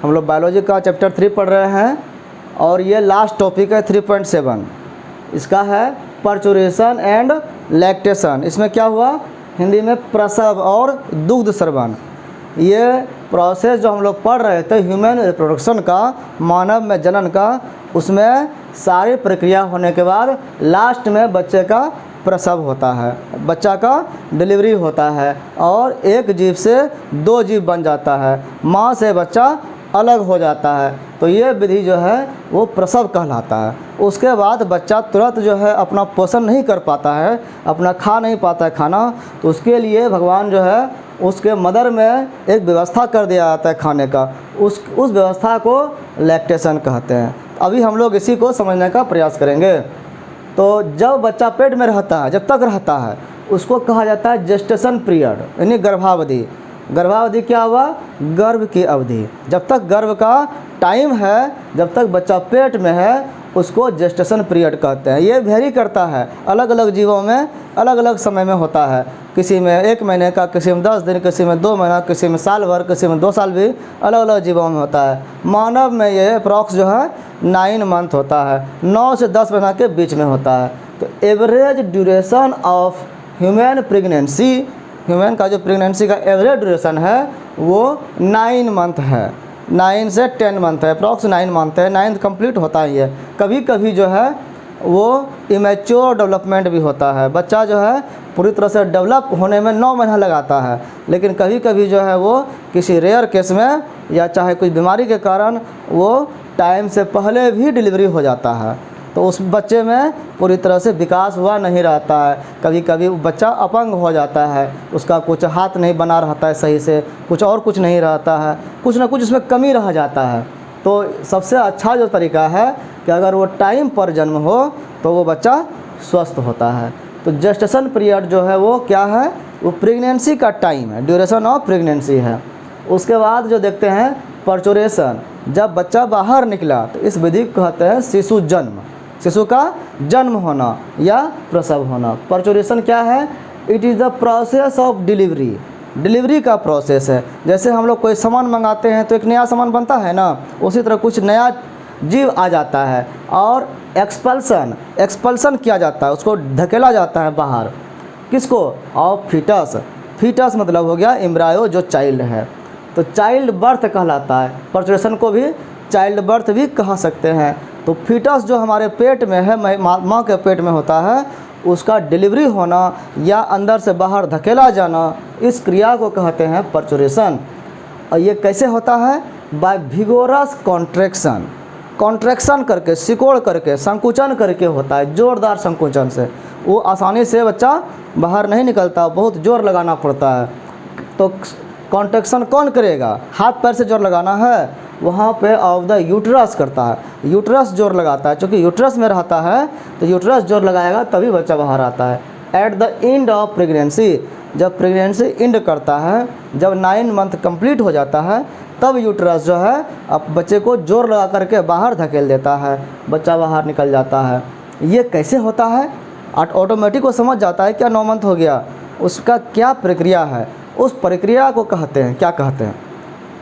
हम लोग बायोलॉजी का चैप्टर 3 पढ़ रहे हैं और ये लास्ट टॉपिक है 3.7, इसका है पर्चुरेशन एंड लैक्टेशन। इसमें क्या हुआ, हिंदी में प्रसव और दुग्ध स्रवण। ये प्रोसेस जो हम लोग पढ़ रहे थे ह्यूमन रिप्रोडक्शन का, मानव में जनन का, उसमें सारी प्रक्रिया होने के बाद लास्ट में बच्चे का प्रसव होता है, बच्चा का डिलीवरी होता है और एक जीव से 2 जीव बन जाता है, माँ से बच्चा अलग हो जाता है। तो ये विधि जो है वो प्रसव कहलाता है। उसके बाद बच्चा तुरंत जो है अपना पोषण नहीं कर पाता है, अपना खा नहीं पाता है खाना, तो उसके लिए भगवान जो है उसके मदर में एक व्यवस्था कर दिया जाता है खाने का, उस व्यवस्था को लैक्टेशन कहते हैं। अभी हम लोग इसी को समझने का प्रयास करेंगे। तो जब बच्चा पेट में रहता है, जब तक रहता है, उसको कहा जाता है जेस्टेशन पीरियड, यानी गर्भावधि। गर्भावधि क्या हुआ, गर्भ की अवधि। जब तक गर्भ का टाइम है, जब तक बच्चा पेट में है, उसको जेस्टेशन पीरियड कहते हैं। ये वेरी करता है, अलग अलग जीवों में अलग अलग समय में होता है। किसी में 1 महीने का, किसी में 10 दिन, किसी में 2 महीना, किसी में साल भर, किसी में 2 साल भी अलग अलग जीवों में होता है। मानव में ये अप्रॉक्स जो है 9 मंथ होता है, 9 से 10 महीना के बीच में होता है। तो average duration of human pregnancy, human का जो प्रेगनेंसी का एवरेज ड्यूरेशन है वो 9 मंथ है, 9 से 10 मंथ है, अप्रॉक्स 9 मंथ है। 9 कंप्लीट होता ही है। कभी कभी जो है वो इमेच्योर डेवलपमेंट भी होता है, बच्चा जो है पूरी तरह से डेवलप होने में 9 महीना लगाता है, लेकिन कभी कभी जो है वो किसी रेयर केस में या चाहे कुछ बीमारी के कारण वो टाइम से पहले भी डिलीवरी हो जाता है, तो उस बच्चे में पूरी तरह से विकास हुआ नहीं रहता है। कभी कभी बच्चा अपंग हो जाता है, उसका कुछ हाथ नहीं बना रहता है सही से, कुछ नहीं रहता है, कुछ ना कुछ उसमें कमी रह जाता है। तो सबसे अच्छा जो तरीका है कि अगर वो टाइम पर जन्म हो तो वो बच्चा स्वस्थ होता है। तो जेस्टेशन पीरियड जो है वो क्या है, वो प्रेगनेंसी का टाइम है, ड्यूरेशन ऑफ प्रेगनेंसी है। उसके बाद जो देखते हैं पर्चुरेशन, जब बच्चा बाहर निकला तो इस विधि को कहते हैं शिशु जन्म, शिशु का जन्म होना या प्रसव होना। पर्चुरेशन क्या है, it is the process of delivery, delivery का प्रोसेस है। जैसे हम लोग कोई सामान मंगाते हैं तो एक नया सामान बनता है ना, उसी तरह कुछ नया जीव आ जाता है और एक्सपल्सन किया जाता है, उसको धकेला जाता है बाहर। किसको, ऑफ फीटस। फीटस मतलब हो गया एम्ब्रायो, जो चाइल्ड है, तो चाइल्ड बर्थ कहलाता है। पर्चुरेशन को भी चाइल्ड बर्थ भी कह सकते हैं। तो फीटस जो हमारे पेट में है, माँ के पेट में होता है, उसका डिलीवरी होना या अंदर से बाहर धकेला जाना, इस क्रिया को कहते हैं पर्चुरेशन। और ये कैसे होता है, बाय विगोरस कॉन्ट्रैक्शन, कॉन्ट्रैक्शन करके, सिकोड़ करके, संकुचन करके होता है, जोरदार संकुचन से। वो आसानी से बच्चा बाहर नहीं निकलता, बहुत जोर लगाना पड़ता है। तो कॉन्ट्रैक्शन कौन करेगा, हाथ पैर से जोर लगाना है, वहाँ पे ऑफ द यूट्रस करता है, यूट्रस जोर लगाता है। क्योंकि यूट्रस में रहता है तो यूट्रस जोर लगाएगा तभी बच्चा बाहर आता है। At the end of pregnancy, जब प्रेगनेंसी एंड करता है, जब 9 मंथ कंप्लीट हो जाता है, तब यूट्रस जो है अब बच्चे को जोर लगा करके बाहर धकेल देता है, बच्चा बाहर निकल जाता है। ये कैसे होता है, ऑटोमेटिक वो समझ जाता है क्या 9 मंथ हो गया, उसका क्या प्रक्रिया है, उस प्रक्रिया को कहते हैं, क्या कहते हैं,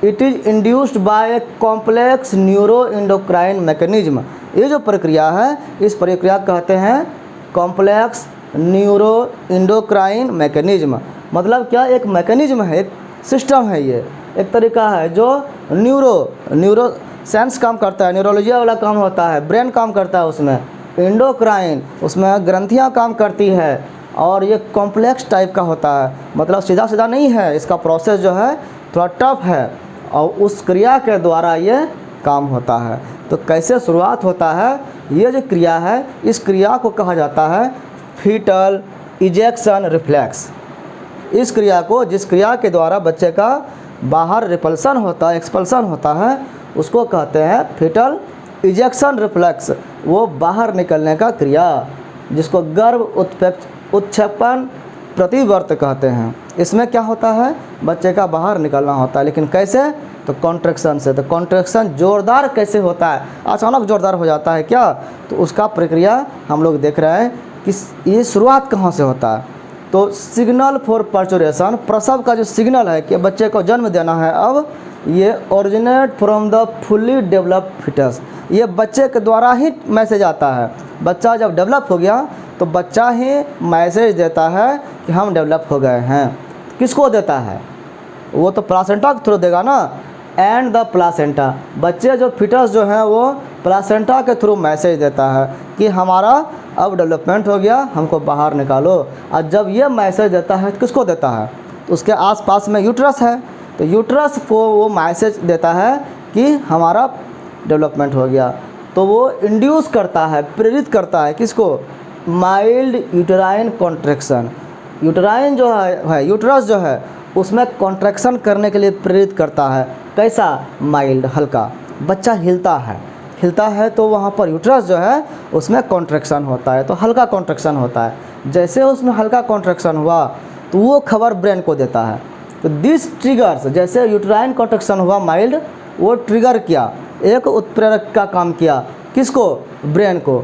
it is induced by a complex neuro endocrine mechanism. ये जो प्रक्रिया है, इस प्रक्रिया कहते हैं कॉम्प्लेक्स न्यूरो इंडोक्राइन मैकेनिज्म। मतलब क्या, एक मैकेनिज्म है, एक सिस्टम है, ये एक तरीका है जो न्यूरो साइंस काम करता है, न्यूरोलॉजी वाला काम होता है, ब्रेन काम करता है उसमें, इंडोक्राइन उसमें ग्रंथियाँ काम करती है, और ये कॉम्प्लेक्स टाइप का होता है, मतलब सीधा सीधा नहीं है, इसका प्रोसेस जो है थोड़ा टफ है, और उस क्रिया के द्वारा ये काम होता है। तो कैसे शुरुआत होता है, ये जो क्रिया है, इस क्रिया को कहा जाता है फीटल इजेक्शन रिफ्लेक्स। इस क्रिया को, जिस क्रिया के द्वारा बच्चे का बाहर रिपल्सन होता है, एक्सपल्सन होता है, उसको कहते हैं फीटल इजेक्शन रिफ्लेक्स, वो बाहर निकलने का क्रिया, जिसको गर्भ उत्क्षेपण प्रतिवर्त कहते हैं। इसमें क्या होता है, बच्चे का बाहर निकलना होता है, लेकिन कैसे, तो कॉन्ट्रैक्शन से। तो कॉन्ट्रैक्शन जोरदार कैसे होता है, अचानक जोरदार हो जाता है क्या, तो उसका प्रक्रिया हम लोग देख रहे हैं कि ये शुरुआत कहाँ से होता है। तो सिग्नल फॉर पर्चुरेशन, प्रसव का जो सिग्नल है कि बच्चे को जन्म देना है, अब ये originate from the fully developed fetus, ये बच्चे के द्वारा ही मैसेज आता है। बच्चा जब डेवलप हो गया तो बच्चा ही मैसेज देता है कि हम डेवलप हो गए हैं। किसको देता है? वो तो प्लासेंटा के थ्रू देगा ना। एंड द प्लासेंटा, बच्चे जो फिटस जो हैं वो प्लासेंटा के थ्रू मैसेज देता है कि हमारा अब डेवलपमेंट हो गया, हमको बाहर निकालो। और जब ये मैसेज देता है तो किसको देता है? तो उसके आसपास में यूट्रस है, तो यूट्रस को वो मैसेज देता है कि हमारा डेवलपमेंट हो गया। तो वो इंड्यूस करता है, प्रेरित करता है किसको? Mild uterine contraction. यूटेराइन जो है यूट्रस जो है उसमें कॉन्ट्रैक्शन करने के लिए प्रेरित करता है। कैसा? माइल्ड, हल्का। बच्चा हिलता है तो वहाँ पर यूट्रस जो है उसमें कॉन्ट्रैक्शन होता है, तो हल्का कॉन्ट्रैक्शन होता है। जैसे उसमें हल्का कॉन्ट्रैक्शन हुआ तो वो खबर ब्रेन को देता है। तो दिस ट्रिगर्स, जैसे यूटेराइन कॉन्ट्रैक्शन हुआ माइल्ड, वो ट्रिगर किया, एक उत्प्रेरक का काम किया। किसको? ब्रेन को।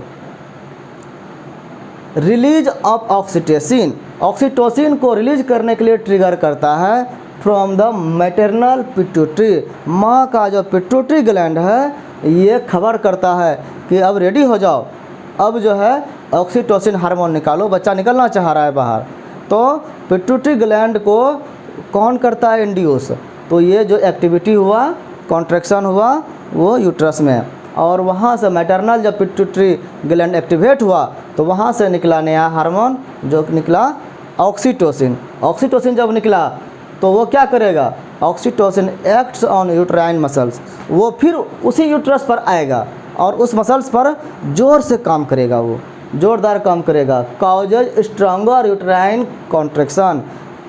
रिलीज ऑफ ऑक्सीटोसिन, ऑक्सीटोसिन को रिलीज करने के लिए ट्रिगर करता है फ्रॉम द मैटरनल पिट्यूटरी। माँ का जो पिट्यूटरी ग्लैंड है ये खबर करता है कि अब रेडी हो जाओ, अब जो है ऑक्सीटोसिन हार्मोन निकालो, बच्चा निकलना चाह रहा है बाहर। तो पिट्यूटरी ग्लैंड को कौन करता है? इंड्यूस। तो ये जो एक्टिविटी हुआ, कॉन्ट्रैक्शन हुआ वो यूट्रस में, और वहाँ से मैटरनल जब पिट्यूटरी ग्लैंड एक्टिवेट हुआ तो वहाँ से निकला नया हार्मोन जो निकला ऑक्सीटोसिन। ऑक्सीटोसिन जब निकला तो वो क्या करेगा? Oxytocin acts on uterine muscles, वो फिर उसी यूट्रस पर आएगा और उस मसल्स पर जोर से काम करेगा, वो जोरदार काम करेगा। कॉजेज स्ट्रॉन्गर यूट्राइन कॉन्ट्रैक्शन,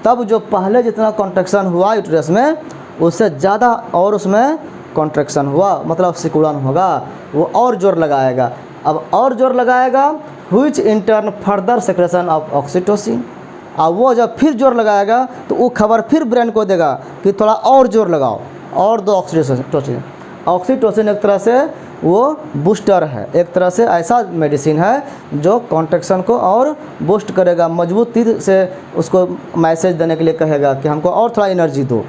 तब जो पहले जितना कॉन्ट्रैक्शन हुआ यूट्रस में उससे ज़्यादा और उसमें कॉन्ट्रैक्शन हुआ, मतलब सिकुड़न होगा, वो और जोर लगाएगा। अब और जोर लगाएगा which in turn further secretion of oxytocin. अब वो जब फिर जोर लगाएगा तो वो खबर फिर ब्रेन को देगा कि थोड़ा और जोर लगाओ और दो ऑक्सीटोसिन। ऑक्सीटोसिन एक तरह से वो बूस्टर है, एक तरह से ऐसा मेडिसिन है जो कॉन्ट्रैक्शन को और बूस्ट करेगा, मजबूती से उसको मैसेज देने के लिए कहेगा कि हमको और थोड़ा एनर्जी दो।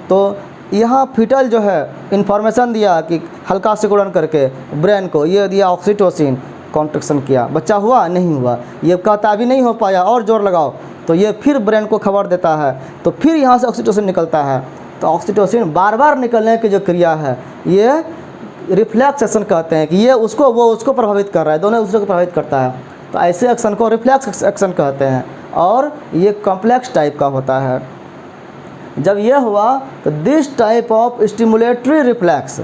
तो यहाँ फीटल जो है इन्फॉर्मेशन दिया कि हल्का सिकुड़न करके ब्रेन को, ये दिया ऑक्सीटोसिन, कॉन्ट्रैक्शन किया, बच्चा हुआ नहीं हुआ, ये कहता अभी नहीं हो पाया और जोर लगाओ, तो ये फिर ब्रेन को खबर देता है, तो फिर यहाँ से ऑक्सीटोसिन निकलता है। तो ऑक्सीटोसिन बार बार निकलने की जो क्रिया है ये रिफ्लेक्स एक्शन कहते हैं कि ये उसको वो उसको प्रभावित कर रहा है, दोनों दूसरे को प्रभावित करता है। तो ऐसे एक्शन को रिफ्लेक्स एक्शन कहते हैं और ये कॉम्प्लेक्स टाइप का होता है। जब ये हुआ तो this type of stimulatory reflex,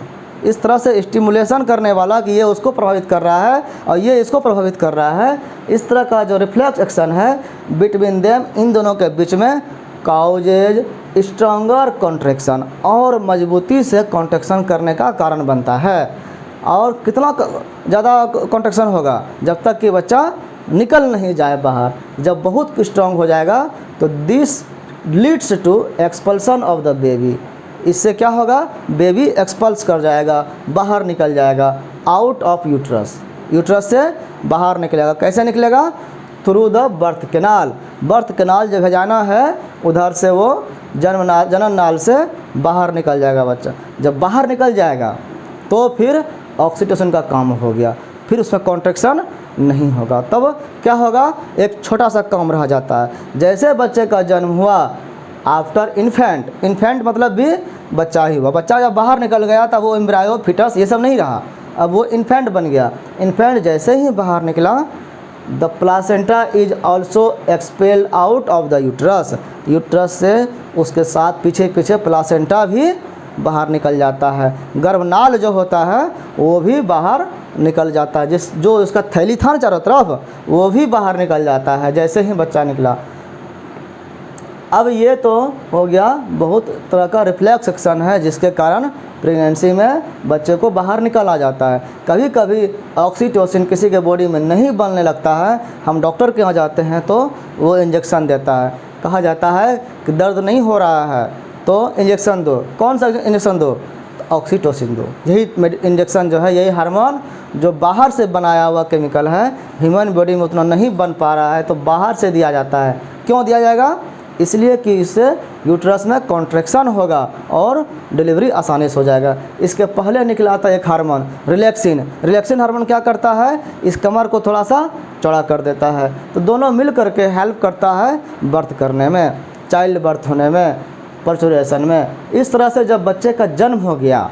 इस तरह से स्टिमुलेशन करने वाला कि ये उसको प्रभावित कर रहा है और ये इसको प्रभावित कर रहा है, इस तरह का जो रिफ्लेक्स एक्शन है बिटवीन देम, इन दोनों के बीच में काउजेज स्ट्रॉन्गर कॉन्ट्रैक्शन, और मजबूती से कॉन्ट्रैक्शन करने का कारण बनता है। और कितना ज़्यादा कॉन्ट्रैक्शन होगा? जब तक कि बच्चा निकल नहीं जाए बाहर। जब बहुत स्ट्रॉन्ग हो जाएगा तो this leads to expulsion of the baby, इससे क्या होगा? बेबी एक्सपल्स कर जाएगा, बाहर निकल जाएगा आउट ऑफ यूट्रस, यूट्रस से बाहर निकलेगा। कैसे निकलेगा? Through the birth canal. Birth canal जो भेजाना है उधर से वो जनन नाल से बाहर निकल जाएगा बच्चा। जब बाहर निकल जाएगा तो फिर ऑक्सीटोसिन का काम हो गया, फिर उसमें कॉन्ट्रैक्शन नहीं होगा। तब क्या होगा? एक छोटा सा काम रह जाता है। जैसे बच्चे का जन्म हुआ आफ्टर इन्फेंट, इन्फेंट मतलब भी बच्चा ही हुआ, बच्चा जब बाहर निकल गया तब वो एम्ब्रायो फिटस ये सब नहीं रहा, अब वो इन्फेंट बन गया। इन्फेंट जैसे ही बाहर निकला the placenta is also expelled out of the uterus, uterus से उसके साथ पीछे पीछे प्लासेंटा भी बाहर निकल जाता है। गर्भनाल जो होता है वो भी बाहर निकल जाता है, जो उसका थैली था ना चारों तरफ वो भी बाहर निकल जाता है जैसे ही बच्चा निकला। अब ये तो हो गया बहुत तरह का रिफ्लेक्स एक्शन है जिसके कारण प्रेगनेंसी में बच्चे को बाहर निकल आ जाता है। कभी कभी ऑक्सीटोसिन किसी के बॉडी में नहीं बनने लगता है, हम डॉक्टर के यहाँ जाते हैं तो वो इंजेक्शन देता है, कहा जाता है कि दर्द नहीं हो रहा है तो इंजेक्शन दो। कौन सा इंजेक्शन दो? तो ऑक्सीटोसिन दो। यही इंजेक्शन जो है, यही हार्मोन जो बाहर से बनाया हुआ केमिकल है, ह्यूमन बॉडी में उतना नहीं बन पा रहा है तो बाहर से दिया जाता है। क्यों दिया जाएगा? इसलिए कि इससे यूट्रस में कॉन्ट्रैक्शन होगा और डिलीवरी आसानी से हो जाएगा। इसके पहले निकला था एक हार्मोन रिलैक्सिन। रिलैक्सिन हार्मोन क्या करता है, इस कमर को थोड़ा सा चौड़ा कर देता है। तो दोनों मिल करके हेल्प करता है बर्थ करने में, चाइल्ड बर्थ होने में, पर्चुरेशन में। इस तरह से जब बच्चे का जन्म हो गया,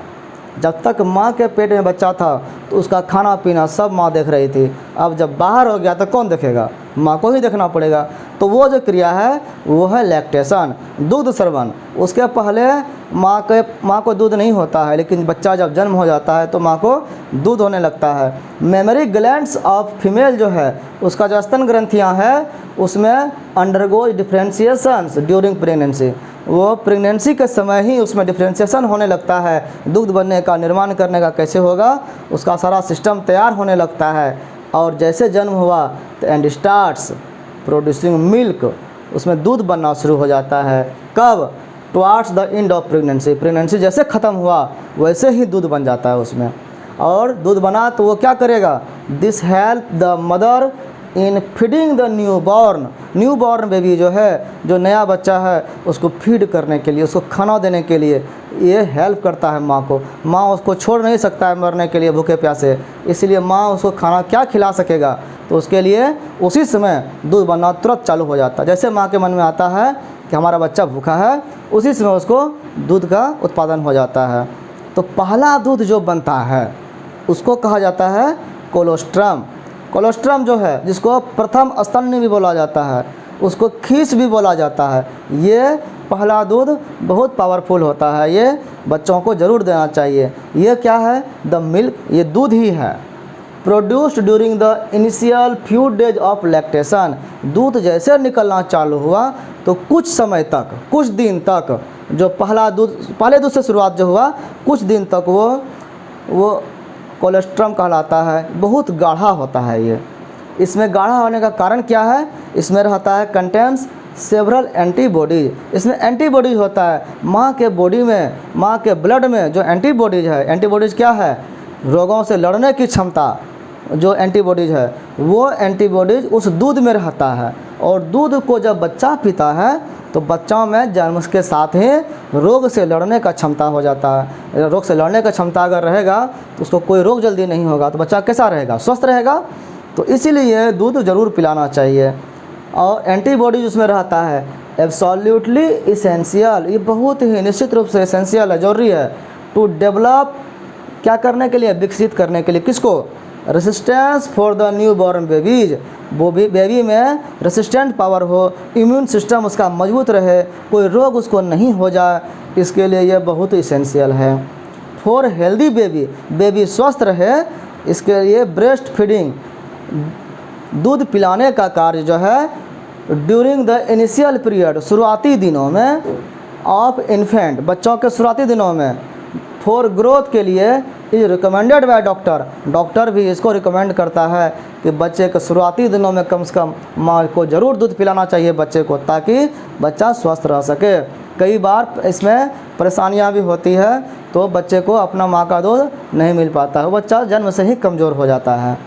जब तक माँ के पेट में बच्चा था तो उसका खाना पीना सब माँ देख रही थी। अब जब बाहर हो गया तो कौन देखेगा, माँ को ही देखना पड़ेगा। तो वो जो क्रिया है वो है लैक्टेशन, दूध स्रवण। उसके पहले माँ को दूध नहीं होता है, लेकिन बच्चा जब जन्म हो जाता है तो माँ को दूध होने लगता है। मेमरी ग्लैंड्स ऑफ फीमेल जो है, उसका जो स्तन ग्रंथियाँ हैं उसमें अंडरगोज डिफ्रेंशिएशंस ड्यूरिंग प्रेगनेंसी। वो प्रेगनेंसी के समय ही उसमें डिफ्रेंशिएशन होने लगता है, दूध बनने का, निर्माण करने का कैसे होगा, उसका सारा सिस्टम तैयार होने लगता है। और जैसे जन्म हुआ तो एंड स्टार्ट्स प्रोड्यूसिंग मिल्क, उसमें दूध बनना शुरू हो जाता है। कब, towards the end of pregnancy. Pregnancy जैसे ख़त्म हुआ वैसे ही दूध बन जाता है उसमें। और दूध बना तो वो क्या करेगा, this help the mother in feeding the newborn baby जो है, जो नया बच्चा है, उसको फीड करने के लिए, उसको खाना देने के लिए ये हेल्प करता है माँ को। माँ उसको छोड़ नहीं सकता है मरने के लिए भूखे प्यासे, इसलिए माँ उसको खाना क्या खिला सकेगा, तो उसके लिए उसी समय दूध बनना तुरंत चालू हो जाता है। जैसे माँ के मन में आता है कि हमारा बच्चा भूखा है, उसी समय उसको दूध का उत्पादन हो जाता है। तो पहला दूध जो बनता है उसको कहा जाता है कोलोस्ट्रम। कोलोस्ट्रम जो है, जिसको प्रथम स्तन्य भी बोला जाता है, उसको खीस भी बोला जाता है, ये पहला दूध बहुत पावरफुल होता है, ये बच्चों को ज़रूर देना चाहिए। ये क्या है, द मिल्क, ये दूध ही है। Produced during the initial few days of lactation. दूध जैसे निकलना चालू हुआ तो कुछ समय तक, कुछ दिन तक, जो पहले दूध से शुरुआत जो हुआ, कुछ दिन तक वो कोलेस्ट्रम कहलाता है। बहुत गाढ़ा होता है ये। इसमें गाढ़ा होने का कारण क्या है, इसमें रहता है कंटेंस सेवरल एंटीबॉडीज। इसमें एंटीबॉडीज होता है, माँ के बॉडी में, माँ के ब्लड में जो एंटीबॉडीज है। एंटीबॉडीज क्या है, रोगों से लड़ने की क्षमता, जो एंटीबॉडीज है वो एंटीबॉडीज उस दूध में रहता है। और दूध को जब बच्चा पीता है तो बच्चों में जन्म के साथ ही रोग से लड़ने का क्षमता हो जाता है। रोग से लड़ने का क्षमता अगर रहेगा तो उसको कोई रोग जल्दी नहीं होगा, तो बच्चा कैसा रहेगा, स्वस्थ रहेगा। तो इसीलिए दूध ज़रूर पिलाना चाहिए। और एंटीबॉडीज उसमें रहता है, एब्सोल्युटली इसेंशियल, ये बहुत ही निश्चित रूप से एसेंशियल है, ज़रूरी है टू डेवलप, क्या करने के लिए, विकसित करने के लिए, किसको, resistance for the new born babies. वो भी बेबी में रेसिस्टेंट पावर हो, इम्यून सिस्टम उसका मजबूत रहे, कोई रोग उसको नहीं हो जाए, इसके लिए ये बहुत इसेंशियल है। फॉर हेल्दी बेबी, बेबी स्वस्थ रहे, इसके लिए ब्रेस्ट फीडिंग, दूध पिलाने का कार्य जो है ड्यूरिंग द इनिशियल पीरियड, शुरुआती दिनों में, ऑफ इन्फेंट, बच्चों के शुरुआती दिनों में, फॉर ग्रोथ के लिए is recommended by doctor. Doctor भी इसको रिकमेंड करता है कि बच्चे के शुरुआती दिनों में कम से कम माँ को ज़रूर दूध पिलाना चाहिए बच्चे को, ताकि बच्चा स्वस्थ रह सके। कई बार इसमें परेशानियाँ भी होती है, तो बच्चे को अपना माँ का दूध नहीं मिल पाता है, बच्चा जन्म से ही कमज़ोर हो जाता है।